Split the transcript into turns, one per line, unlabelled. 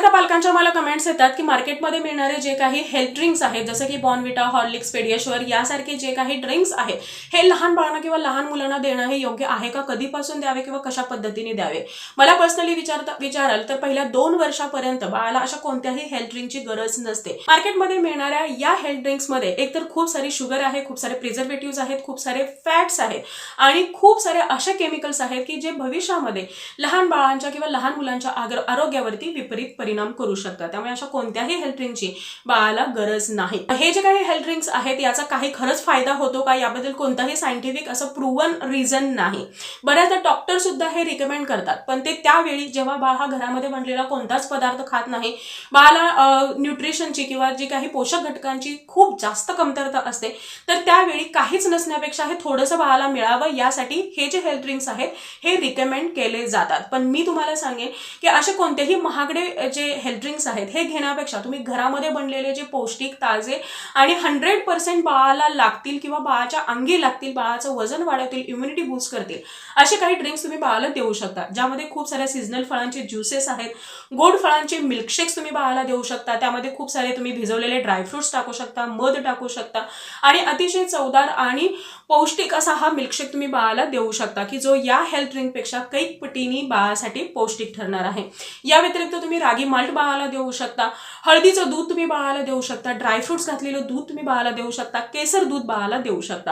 बऱ्याचदा पालकांच्या मला कमेंट्स येतात की मार्केटमध्ये मिळणारे जे काही हेल्थ ड्रिंक्स आहेत, जसं की बॉर्नव्हिटा, हॉर्लिक्स, पेडियाश्युअर यासारखे जे काही ड्रिंक्स आहेत, हे लहान बाळांना किंवा लहान मुलांना देणं हे योग्य आहे का? कधीपासून द्यावे किंवा कशा पद्धतीने द्यावे? मला पर्सनली विचाराल तर पहिल्या 2 वर्षापर्यंत बाळाला अशा कोणत्याही हेल्थ ड्रिंकची गरज नसते. मार्केटमध्ये मिळणाऱ्या या हेल्थ ड्रिंक्समध्ये एकतर खूप सारी शुगर आहे, खूप सारे प्रिझर्वेटिव्ह आहेत, खूप सारे फॅट्स आहेत आणि खूप सारे असे केमिकल्स आहेत की जे भविष्यामध्ये लहान बाळांच्या किंवा लहान मुलांच्या आरोग्यावरती विपरीत परिणाम करू शकतात. त्यामुळे अशा कोणत्याही हेल्थ ड्रिंकची बाळाला गरज नाही. हे जे काही हेल्थ ड्रिंक्स आहेत याचा काही खरंच फायदा होतो का याबद्दल कोणताही सायंटिफिक असं प्रूव्हन रिझन नाही. बऱ्याचदा डॉक्टर सुद्धा हे रिकमेंड करतात, पण ते त्यावेळी जेव्हा बाळ हा घरामध्ये बनलेला कोणताच पदार्थ खात नाही, बाळाला न्यूट्रिशनची किंवा जी काही पोषक घटकांची खूप जास्त कमतरता असते, तर त्यावेळी काहीच नसण्यापेक्षा हे थोडंसं बाळाला मिळावं यासाठी हे जे हेल्थ ड्रिंक्स आहेत हे रिकमेंड केले जातात. पण मी तुम्हाला सांगेन की असे कोणतेही महागडे जे हेल्थ ड्रिंक्स आहेत हे घेण्यापेक्षा तुम्ही घरामध्ये बनलेले जे पौष्टिक, ताजे आणि 100% बाळाला लागतील किंवा बाळाच्या अंगी लागतील, बाळाचं वजन वाढवतील, इम्युनिटी बूस्ट करतील असे काही ड्रिंक्स तुम्ही बाळाला देऊ शकता. ज्यामध्ये खूप साऱ्या सीझनल फळांचे ज्युसेस आहेत, गोड फळांचे मिल्कशेक्स तुम्ही बाळाला देऊ शकता. त्यामध्ये खूप सारे तुम्ही भिजवलेले ड्रायफ्रुट्स टाकू शकता, मध टाकू शकता आणि अतिशय चवदार आणि पौष्टिक असा हा मिल्कशेक तुम्ही बाळाला देऊ शकता की जो या हेल्थ ड्रिंकपेक्षा कैक पटीने बाळासाठी पौष्टिक ठरणार आहे. या व्यतिरिक्त तुम्ही रागी माल्ट बाळाला देऊ शकता, हळदीचं दूध तुम्ही बाळाला देऊ शकता, ड्रायफ्रुट्स घातलेलं दूध तुम्ही बाळाला देऊ शकता, केसर दूध बाळाला देऊ शकता.